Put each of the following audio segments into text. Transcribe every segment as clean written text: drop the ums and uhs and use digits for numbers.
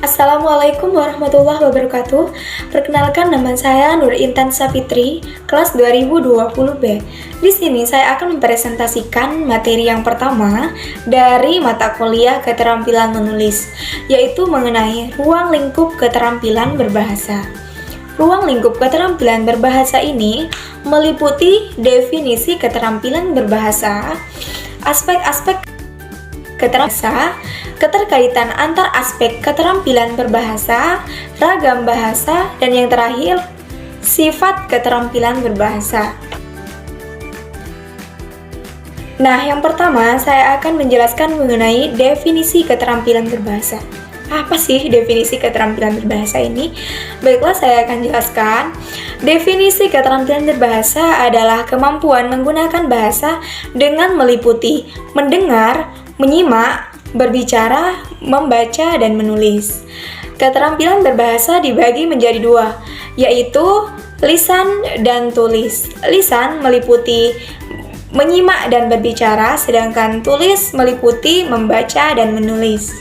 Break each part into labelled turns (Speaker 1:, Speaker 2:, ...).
Speaker 1: Assalamualaikum warahmatullahi wabarakatuh. Perkenalkan, nama saya Nur Intan Safitri, kelas 2020B. Di sini saya akan mempresentasikan materi yang pertama dari mata kuliah keterampilan menulis, yaitu mengenai ruang lingkup keterampilan berbahasa. Ruang lingkup keterampilan berbahasa ini meliputi definisi keterampilan berbahasa, aspek-aspek keterampilan, keterkaitan antar aspek keterampilan berbahasa, ragam bahasa, dan yang terakhir, sifat keterampilan berbahasa. Nah, yang pertama saya akan menjelaskan mengenai definisi keterampilan berbahasa. Apa sih definisi keterampilan berbahasa ini? Baiklah, saya akan jelaskan. Definisi keterampilan berbahasa adalah kemampuan menggunakan bahasa dengan meliputi mendengar, menyimak, berbicara, membaca, dan menulis. Keterampilan berbahasa dibagi menjadi dua, yaitu lisan dan tulis. Lisan meliputi menyimak dan berbicara, sedangkan tulis meliputi membaca dan menulis.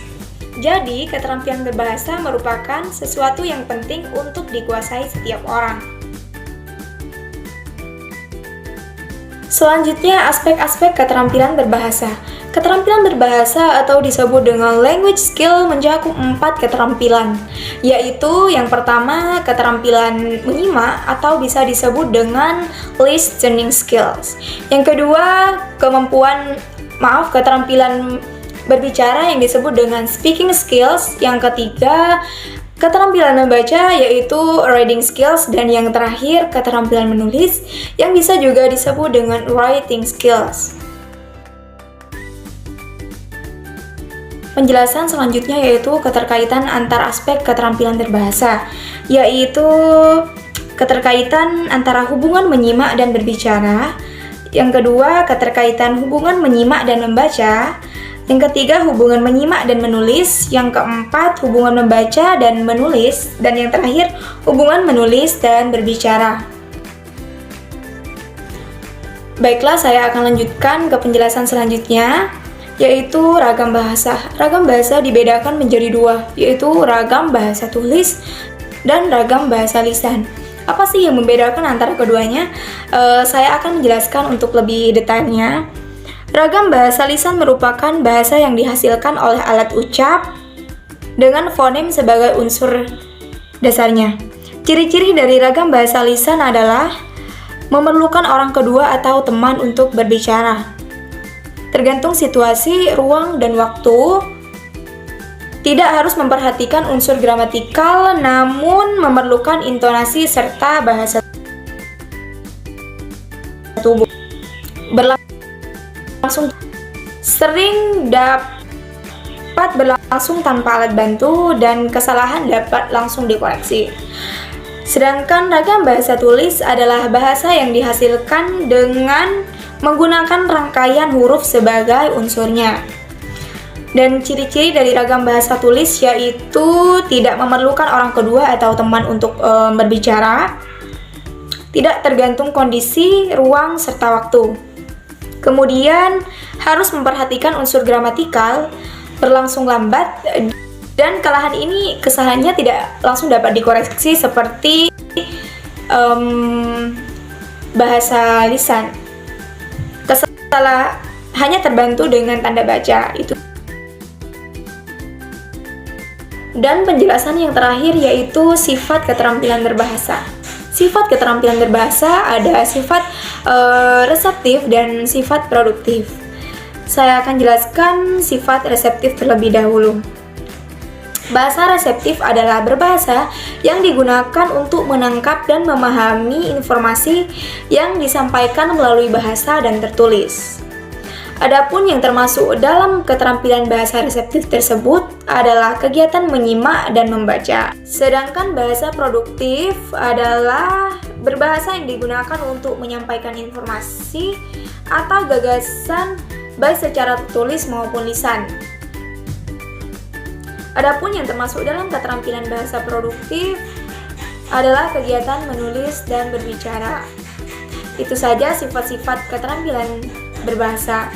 Speaker 1: Jadi, keterampilan berbahasa merupakan sesuatu yang penting untuk dikuasai setiap orang. Selanjutnya, aspek-aspek keterampilan berbahasa. Keterampilan berbahasa atau disebut dengan language skill mencakup 4 keterampilan, yaitu yang pertama keterampilan menyimak atau bisa disebut dengan listening skills. Yang kedua, keterampilan berbicara yang disebut dengan speaking skills. Yang ketiga, keterampilan membaca yaitu reading skills, dan yang terakhir keterampilan menulis yang bisa juga disebut dengan writing skills. Penjelasan selanjutnya yaitu keterkaitan antar aspek keterampilan berbahasa, yaitu keterkaitan antara hubungan menyimak dan berbicara. Yang kedua, keterkaitan hubungan menyimak dan membaca. Yang ketiga, hubungan menyimak dan menulis. Yang keempat, hubungan membaca dan menulis. Dan yang terakhir, hubungan menulis dan berbicara. Baiklah, saya akan lanjutkan ke penjelasan selanjutnya, yaitu ragam bahasa. Ragam bahasa dibedakan menjadi dua, yaitu ragam bahasa tulis dan ragam bahasa lisan. Apa sih yang membedakan antara keduanya? Saya akan menjelaskan untuk lebih detailnya. Ragam bahasa lisan merupakan bahasa yang dihasilkan oleh alat ucap dengan fonem sebagai unsur dasarnya. Ciri-ciri dari ragam bahasa lisan adalah memerlukan orang kedua atau teman untuk berbicara. Tergantung situasi, ruang, dan waktu. Tidak harus memperhatikan unsur gramatikal, namun memerlukan intonasi serta bahasa tubuh. Berlangsung sering dapat berlangsung tanpa alat bantu, dan kesalahan dapat langsung dikoreksi. Sedangkan ragam bahasa tulis adalah bahasa yang dihasilkan dengan menggunakan rangkaian huruf sebagai unsurnya. Dan ciri-ciri dari ragam bahasa tulis yaitu tidak memerlukan orang kedua atau teman untuk berbicara, tidak tergantung kondisi, ruang, serta waktu. Kemudian harus memperhatikan unsur gramatikal, berlangsung lambat, dan kesalahannya tidak langsung dapat dikoreksi seperti bahasa lisan. Hanya terbantu dengan tanda baca itu. Dan penjelasan yang terakhir yaitu sifat keterampilan berbahasa. Sifat keterampilan berbahasa ada sifat reseptif dan sifat produktif. Saya akan jelaskan sifat reseptif terlebih dahulu. Bahasa reseptif adalah berbahasa yang digunakan untuk menangkap dan memahami informasi yang disampaikan melalui bahasa dan tertulis. Adapun yang termasuk dalam keterampilan bahasa reseptif tersebut adalah kegiatan menyimak dan membaca. Sedangkan bahasa produktif adalah berbahasa yang digunakan untuk menyampaikan informasi atau gagasan baik secara tertulis maupun lisan. Adapun yang termasuk dalam keterampilan bahasa produktif adalah kegiatan menulis dan berbicara. Itu saja sifat-sifat keterampilan berbahasa.